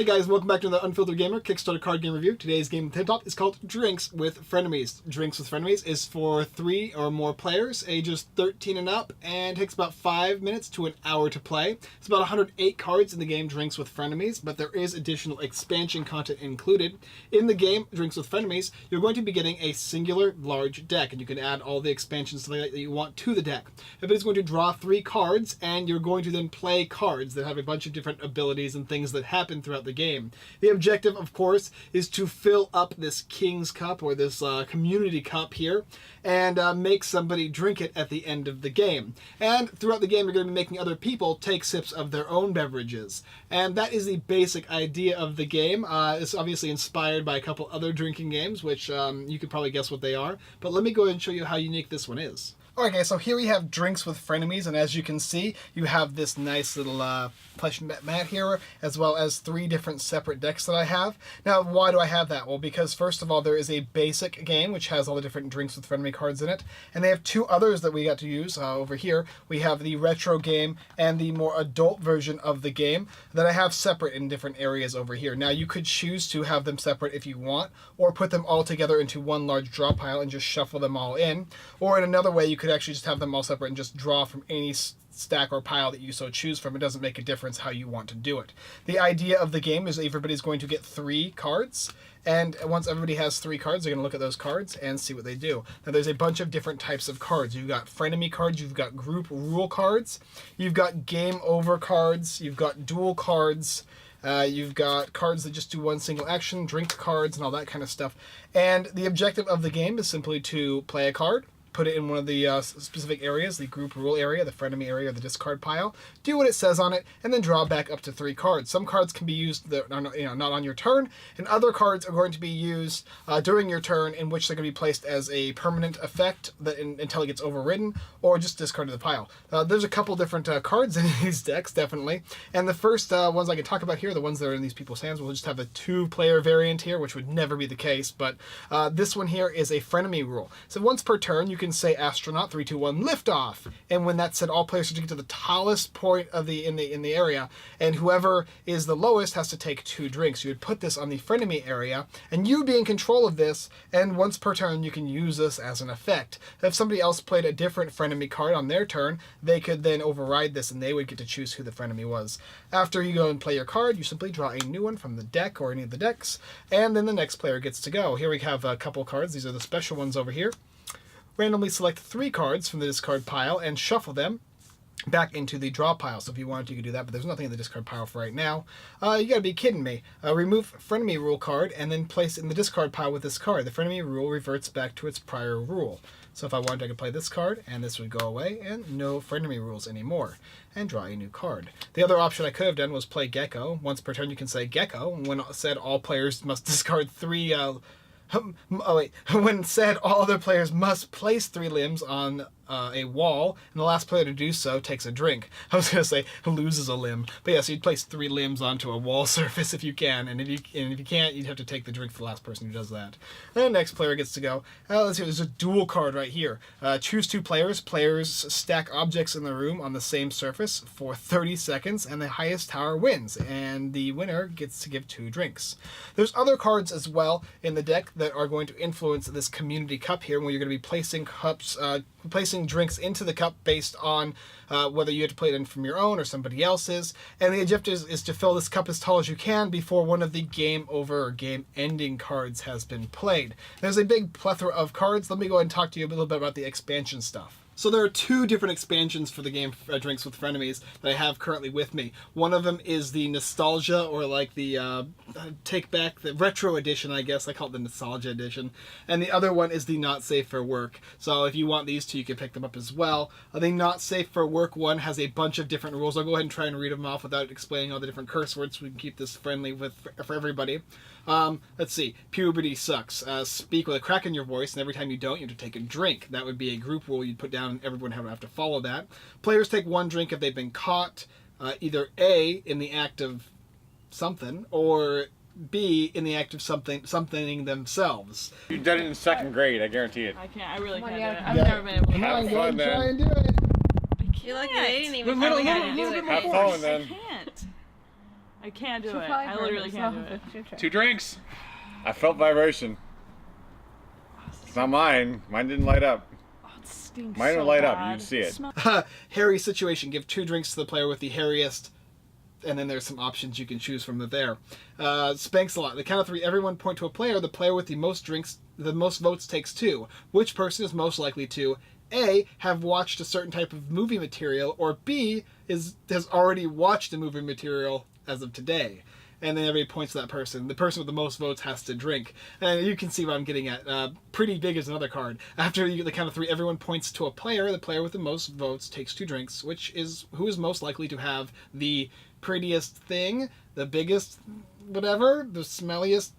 Hey guys, welcome back to the Unfiltered Gamer Kickstarter card game review. Today's game tabletop is called Drinks with Frenemies. Drinks with Frenemies is for 3 or more players, ages 13 and up, and takes about 5 minutes to an hour to play. It's about 108 cards in the game Drinks with Frenemies, but there is additional expansion content included. In the game Drinks with Frenemies, you're going to be getting a singular large deck, and you can add all the expansions that you want to the deck. Everybody's going to draw 3 cards, and you're going to then play cards that have a bunch of different abilities and things that happen throughout the game. The objective, of course, is to fill up this King's Cup, or this community cup here, and make somebody drink it at the end of the game. And throughout the game, you're going to be making other people take sips of their own beverages. And that is the basic idea of the game. It's obviously inspired by a couple other drinking games, which you could probably guess what they are. But let me go ahead and show you how unique this one is. Alright guys, so here we have Drinks with Frenemies, and as you can see, you have this nice little plush mat here, as well as 3 different separate decks that I have. Now, why do I have that? Well, because first of all, there is a basic game, which has all the different Drinks with Frenemy cards in it, and they have 2 others that we got to use over here. We have the retro game and the more adult version of the game that I have separate in different areas over here. Now, you could choose to have them separate if you want, or put them all together into one large draw pile and just shuffle them all in, or in another way, you could actually just have them all separate and just draw from any stack or pile that you so choose from. It doesn't make a difference how you want to do it. The idea of the game is everybody's going to get 3 cards, and once everybody has 3 cards, they're going to look at those cards and see what they do. Now there's a bunch of different types of cards. You've got frenemy cards, you've got group rule cards, you've got game over cards, you've got duel cards, you've got cards that just do one single action, drink cards, and all that kind of stuff. And the objective of the game is simply to play a card, put it in one of the specific areas, the group rule area, the frenemy area, or the discard pile, do what it says on it, and then draw back up to 3 cards. Some cards can be used that are not on your turn, and other cards are going to be used during your turn, in which they're going to be placed as a permanent effect until it gets overridden, or just discarded to the pile. There's a couple different cards in these decks, definitely, and the first ones I can talk about here, the ones that are in these people's hands, we'll just have a 2-player variant here, which would never be the case, but this one here is a frenemy rule. So once per turn, you can say astronaut 3, 2, 1 lift off, and when that's said, all players have to get to the tallest point of in the area, and whoever is the lowest has to take 2 drinks. You would put this on the frenemy area, and you'd be in control of this, and once per turn you can use this as an effect. If somebody else played a different frenemy card on their turn, they could then override this, and they would get to choose who the frenemy was. After you go and play your card, you simply draw a new one from the deck or any of the decks, and then the next player gets to go. Here we have a couple cards. These are the special ones over here. Randomly select 3 cards from the discard pile and shuffle them back into the draw pile. So if you wanted to, you could do that, but there's nothing in the discard pile for right now. You gotta be kidding me. Remove frenemy rule card and then place it in the discard pile with this card. The frenemy rule reverts back to its prior rule. So if I wanted, I could play this card, and this would go away, and no frenemy rules anymore, and draw a new card. The other option I could have done was play Gecko. Once per turn, you can say Gecko, and when said, all players must discard 3... when said, all other players must place 3 limbs on a wall, and the last player to do so takes a drink. I was going to say loses a limb, but yeah, so you'd place 3 limbs onto a wall surface if you can, and if you can't, you'd have to take the drink for the last person who does that. And the next player gets to go. Let's see, there's a duel card right here. Choose 2 players. Players stack objects in the room on the same surface for 30 seconds, and the highest tower wins, and the winner gets to give 2 drinks. There's other cards as well in the deck that are going to influence this community cup here, where you're going to be placing cups, placing drinks into the cup based on whether you have to play it in from your own or somebody else's. And the objective is to fill this cup as tall as you can before one of the game over or game ending cards has been played. There's a big plethora of cards. Let me go ahead and talk to you a little bit about the expansion stuff. So there are 2 different expansions for the game Drinks with Frenemies that I have currently with me. One of them is the Nostalgia, or like the take back, the retro edition, I guess. I call it the Nostalgia edition. And the other one is the Not Safe for Work. So if you want these 2, you can pick them up as well. The Not Safe for Work one has a bunch of different rules. I'll go ahead and try and read them off without explaining all the different curse words so we can keep this friendly for everybody. Let's see. Puberty sucks. Speak with a crack in your voice, and every time you don't, you have to take a drink. That would be a group rule you'd put down, and everyone would have to follow that. Players take 1 drink if they've been caught, either A, in the act of something, or B, in the act of something themselves. You did it in 2nd grade, I guarantee it. I can't. I really can't do it. I've never been able to. Come on, go and try and do it. I can't. You're lucky they didn't even tell me how to do it. Have fun, then. I can't. I can't do Should it. probably I burn literally can't do yourself. it. It's your turn. 2 drinks. I felt vibration. It's not mine. Mine didn't light up. Oh, it stinks Mine so would light up. bad. You'd see it. Hairy situation. Give 2 drinks to the player with the hairiest, and then there's some options you can choose from there. Spanks a lot. The count of 3, everyone point to a player. The player with the most drinks, the most votes takes 2. Which person is most likely to A, have watched a certain type of movie material, or B, has already watched a movie material as of today. And then everybody points to that person. The person with the most votes has to drink. And you can see what I'm getting at. Pretty big is another card. After you get the count of 3, everyone points to a player. The player with the most votes takes 2 drinks, which is who is most likely to have the prettiest thing, the biggest whatever, the smelliest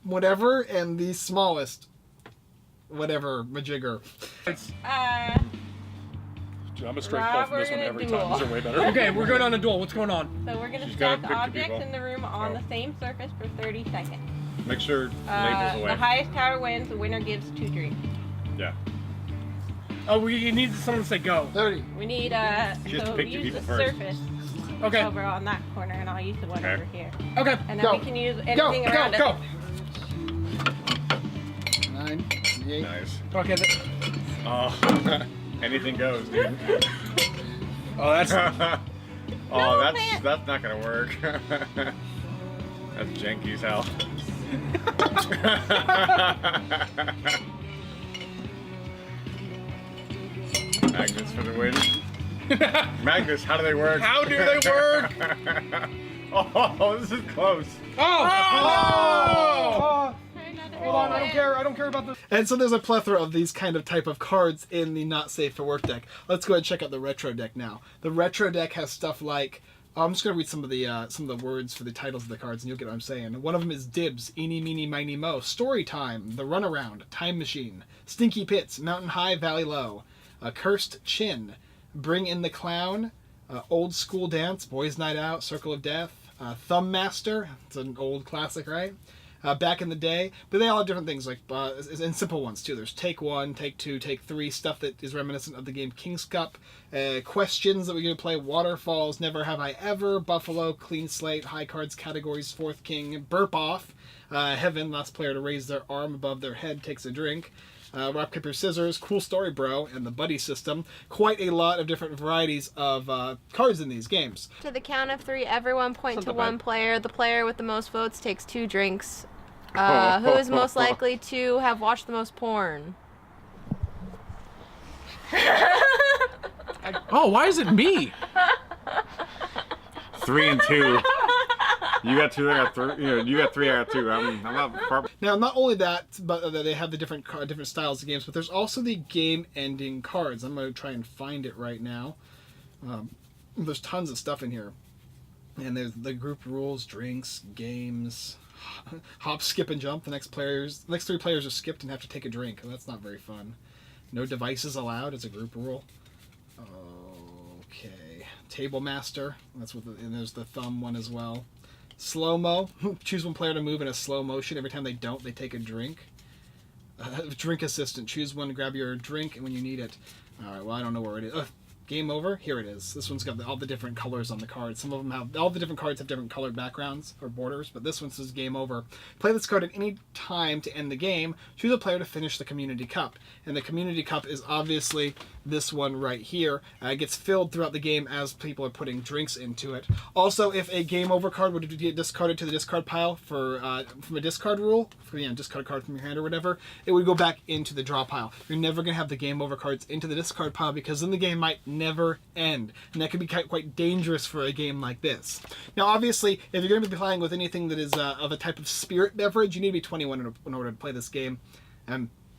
whatever, and the smallest whatever majigger. Dude, I'm a straight Rob, call from we're this one gonna every duel. time. These are way better. Okay, we're going on a duel. What's going on? So we're gonna She's gotta stack pick the objects people. in the room on the same surface for 30 seconds. Make sure labels away. The highest tower wins. The winner gives 2 drinks. Yeah. Oh, we need someone to say go. 30. We need She has to so pick the use people the first. surface Okay. over on that corner, and I'll use the one Okay. over here. Okay. And then Go. we can use Go, anything go, around go. us. 9, 8. Nice. Okay. Oh, anything goes, dude. Oh, that's. Oh, man. that's not gonna work. That's janky as hell. Magnets for the win. Magnets, how do they work? How do they work? Oh, this is close. Oh! Another Hold on, I don't win. care. I don't care about this. And so there's a plethora of these kind of type of cards in the not safe for work deck. Let's go ahead and check out the retro deck now. The retro deck has stuff like, I'm just gonna read some of the words for the titles of the cards, and you'll get what I'm saying. One of them is Dibs, Eeny, Meeny, Miny, Mo, Story Time, The Runaround, Time Machine, Stinky Pits, Mountain High, Valley Low, Cursed Chin, Bring in the Clown, Old School Dance, Boys Night Out, Circle of Death, Thumb Master, it's an old classic, right? Back in the day, but they all have different things, like and simple ones too. There's Take 1, Take 2, Take 3, stuff that is reminiscent of the game King's Cup, questions that we're going to play, Waterfalls, Never Have I Ever, Buffalo, Clean Slate, High Cards Categories, Fourth King, Burp Off, Heaven, last player to raise their arm above their head takes a drink, Rock, Paper, Scissors, Cool Story Bro, and the Buddy System. Quite a lot of different varieties of cards in these games. To the count of 3, everyone point to one player. The player with the most votes takes 2 drinks. Who is most likely to have watched the most porn? Oh, why is it me? 3 and 2. You got 2, I got 3. You got 3, I got 2. I'm not far. Now, not only that, but they have the different styles of games, but there's also the game-ending cards. I'm going to try and find it right now. There's tons of stuff in here. And there's the group rules, drinks, games, hop, skip, and jump. The next 3 players are skipped and have to take a drink. That's not very fun. No devices allowed as a group rule. Okay. Table Master. And there's the thumb one as well. Slow-mo. Choose one player to move in a slow motion. Every time they don't, they take a drink. Drink Assistant. Choose one to grab your drink and when you need it. Alright, well, I don't know where it is. Game over? Here it is. This one's got all the different colors on the cards. Some of them have, all the different cards have different colored backgrounds or borders, but this one says game over. Play this card at any time to end the game. Choose a player to finish the Community Cup. And the Community Cup is obviously this one right here. It gets filled throughout the game as people are putting drinks into it. Also, if a game over card would get discarded to the discard pile from a discard rule, discard a card from your hand or whatever, it would go back into the draw pile. You're never going to have the game over cards into the discard pile because then the game might never end. And that can be quite dangerous for a game like this. Now, obviously, if you're going to be playing with anything that is of a type of spirit beverage, you need to be 21 in order to play this game.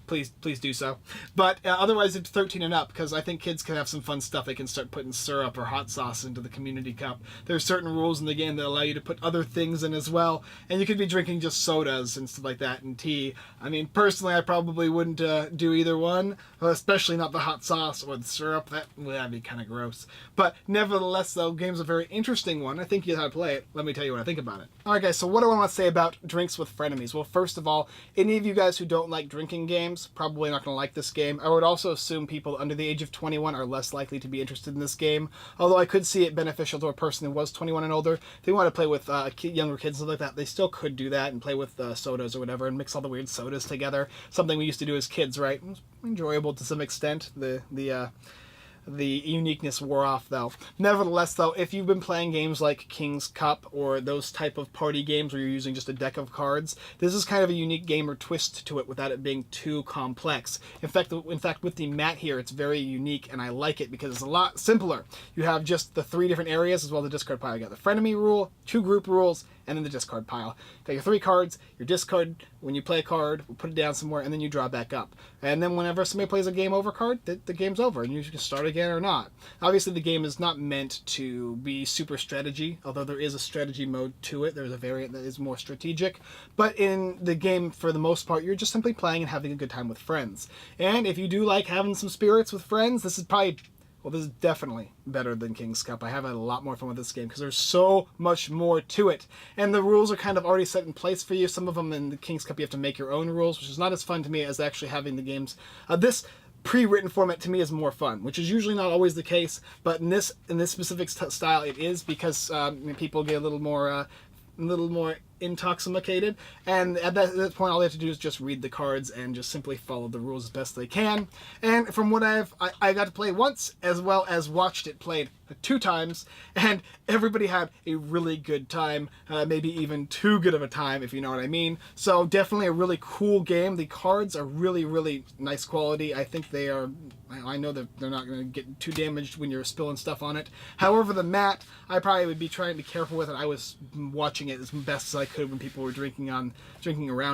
Please do so. But otherwise, it's 13 and up, because I think kids can have some fun stuff. They can start putting syrup or hot sauce into the Community Cup. There are certain rules in the game that allow you to put other things in as well. And you could be drinking just sodas and stuff like that and tea. I mean, personally, I probably wouldn't do either one, especially not the hot sauce or the syrup. That'd be kind of gross. But nevertheless, though, the game's a very interesting one. I think you know how to play it. Let me tell you what I think about it. Alright guys, so what do I want to say about Drinks with Frenemies? Well, first of all, any of you guys who don't like drinking games, games, probably not going to like this game. I would also assume people under the age of 21 are less likely to be interested in this game, although I could see it beneficial to a person who was 21 and older. If they want to play with younger kids and stuff like that, they still could do that and play with sodas or whatever and mix all the weird sodas together. Something we used to do as kids, right? It was enjoyable to some extent. The uniqueness wore off, though. Nevertheless, though, if you've been playing games like King's Cup or those type of party games where you're using just a deck of cards, this is kind of a unique game or twist to it without it being too complex. In fact, with the mat here, it's very unique, and I like it because it's a lot simpler. You have just the 3 different areas as well as the discard pile. You got the frenemy rule, 2 group rules, and then the discard pile. You got your 3 cards, your discard, when you play a card, we'll put it down somewhere, and then you draw back up. And then whenever somebody plays a game over card, the game's over, and you can start again or not. Obviously, the game is not meant to be super strategy, although there is a strategy mode to it. There's a variant that is more strategic. But in the game, for the most part, you're just simply playing and having a good time with friends. And if you do like having some spirits with friends, this is probably... well, this is definitely better than King's Cup. I have had a lot more fun with this game because there's so much more to it. And the rules are kind of already set in place for you. Some of them in the King's Cup you have to make your own rules, which is not as fun to me as actually having the games. This pre-written format to me is more fun, which is usually not always the case, but in this specific style it is, because people get a little more intoxicated, and at that point all they have to do is just read the cards and just simply follow the rules as best they can. And from what I got to play once, as well as watched it played 2 times, and everybody had a really good time, maybe even too good of a time, if you know what I mean. So definitely a really cool game. The cards are really, really nice quality. I think they are... I know that they're not going to get too damaged when you're spilling stuff on it. However, the mat, I probably would be trying to be careful with it. I was watching it as best as I could when people were drinking around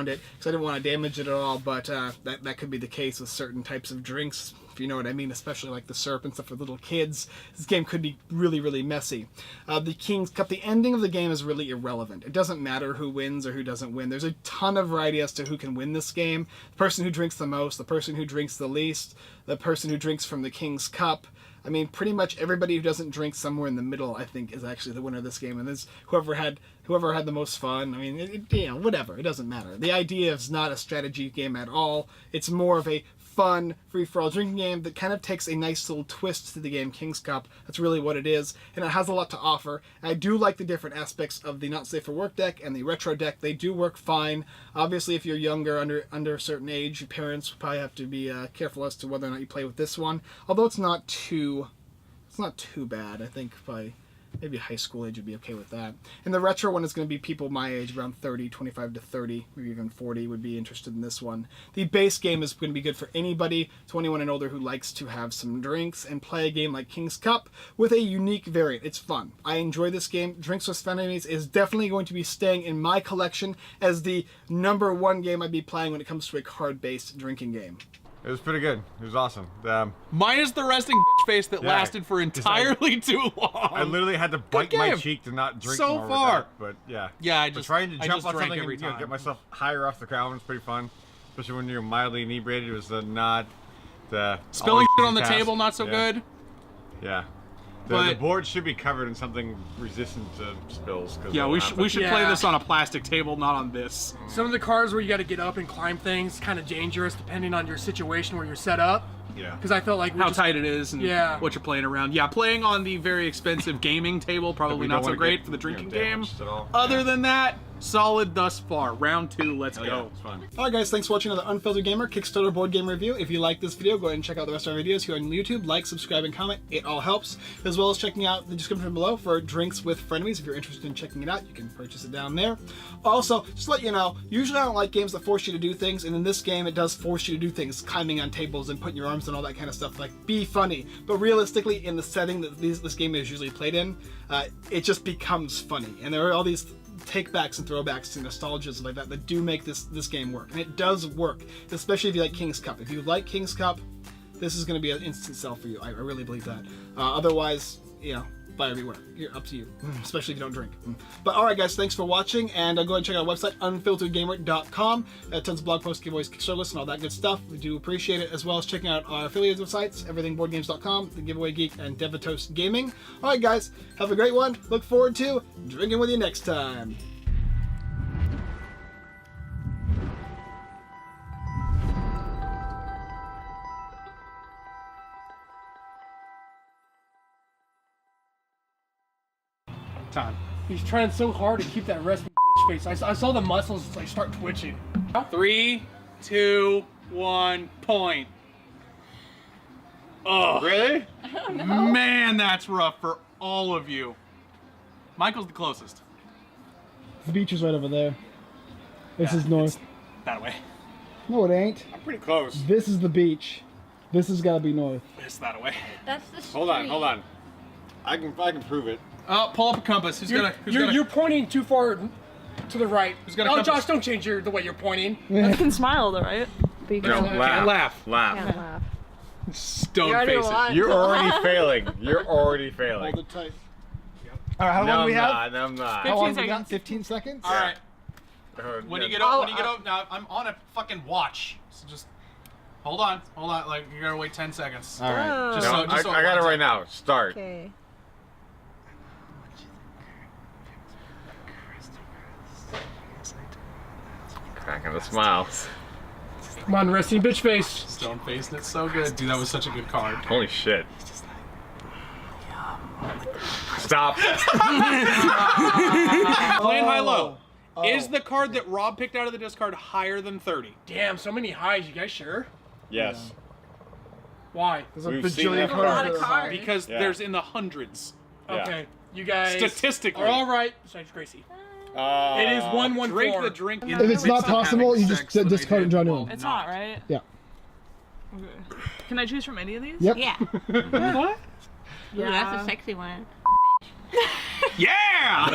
it, because I didn't want to damage it at all, but that could be the case with certain types of drinks, if you know what I mean, especially like the syrup and stuff for little kids. This game could be really, really messy. The King's Cup, the ending of the game is really irrelevant. It doesn't matter who wins or who doesn't win. There's a ton of variety as to who can win this game. The person who drinks the most, the person who drinks the least, the person who drinks from the King's Cup. I mean, pretty much everybody who doesn't drink somewhere in the middle, I think, is actually the winner of this game. And this whoever had the most fun. I mean, whatever. It doesn't matter. The idea is not a strategy game at all. It's more of a fun, free-for-all drinking game that kind of takes a nice little twist to the game King's Cup. That's really what it is, and it has a lot to offer. And I do like the different aspects of the Not Safe for Work deck and the retro deck. They do work fine. Obviously, if you're younger, under a certain age, your parents probably have to be careful as to whether or not you play with this one. Although it's not too bad. I think probably maybe high school age would be okay with that. And the retro one is going to be people my age, around 30, 25 to 30, maybe even 40 would be interested in this one. The base game is going to be good for anybody 21 and older who likes to have some drinks and play a game like King's Cup with a unique variant. It's fun. I enjoy this game. Drinks with Frenemies is definitely going to be staying in my collection as the #1 game I'd be playing when it comes to a card-based drinking game. It was pretty good. It was awesome. Minus the resting bitch face that lasted for entirely too long. I literally had to bite my cheek to not drink so more far. With that, but yeah. Yeah, but trying to jump on something and get myself higher off the ground was pretty fun. Especially when you're mildly inebriated. It was not the... Spilling shit on the table, not so good. Yeah. The board should be covered in something resistant to spills. Yeah, we should play this on a plastic table, not on this. Some of the cards where you got to get up and climb things, kind of dangerous depending on your situation where you're set up. Yeah. Because I felt like how tight it is and what you're playing around. Yeah, playing on the very expensive gaming table, probably not so great for the drinking game. Other than that, solid thus far. Round 2, let's go. Yeah, it's fun. Alright guys, thanks for watching another Unfiltered Gamer Kickstarter board game review. If you like this video, go ahead and check out the rest of our videos here on YouTube. Like, subscribe, and comment. It all helps. As well as checking out the description below for Drinks with Frenemies. If you're interested in checking it out, you can purchase it down there. Also, just to let you know, usually I don't like games that force you to do things, and in this game it does force you to do things, climbing on tables and putting your arms and all that kind of stuff. Like, be funny. But realistically, in the setting that this game is usually played in, it just becomes funny. And there are all these take-backs and throwbacks and nostalgias like that do make this game work. And it does work, especially if you like King's Cup. If you like King's Cup, this is going to be an instant sell for you. I really believe that. Otherwise, buyer beware. You're up to you, especially if you don't drink. But alright guys, thanks for watching, and go ahead and check out our website, unfilteredgamer.com. Tons of blog posts, giveaways, Kickstarter lists, and all that good stuff. We do appreciate it, as well as checking out our affiliate websites, everythingboardgames.com, The Giveaway Geek, and Devatos Gaming. Alright guys, have a great one. Look forward to drinking with you next time. Time. He's trying so hard to keep that rest bitch face. I saw the muscles like start twitching. 3, 2, 1, point. Oh, Really? man, that's rough for all of you. Michael's the closest. The beach is right over there. This is north. That way. No, it ain't. I'm pretty close. This is the beach. This has got to be north. It's that way. That's the street. Hold on. I can prove it. Oh, pull up a compass. You're pointing too far to the right. Who's got a Oh, compass? Josh, don't change the way you're pointing. You can smile though, right? But you No, can't laugh. can't laugh. Don't You already face it. won. You're already failing. You're already failing. Hold it tight. All right, how long No, do I'm we have? not. No, I'm not. How long 15 we got? seconds. 15 seconds? All right. When you get up, Oh, now I'm on a fucking watch. So just hold on. Like you're gonna wait 10 seconds. All right. Just No, so I got it lines right up. now. Start. Okay. Cracking a smile. Come on, resting bitch face. Stone facing it so good. Dude, that was such a good card. Holy shit. Stop. Playing high-low. Is the card that Rob picked out of the discard higher than 30? Damn, so many highs. You guys sure? Yes. Why? There's a We've seen bajillion that cards. lot of that are high. cards. Because Yeah. there's in the hundreds. Yeah. Okay, you guys Statistically. are all right. Besides Gracie, it is 1-1-4. Drink the drink. If it's not possible, you just discard and draw a new one. It's not, right? Yeah. Okay. Can I choose from any of these? Yep. Yeah. What? Ooh, that's a sexy one. Yeah!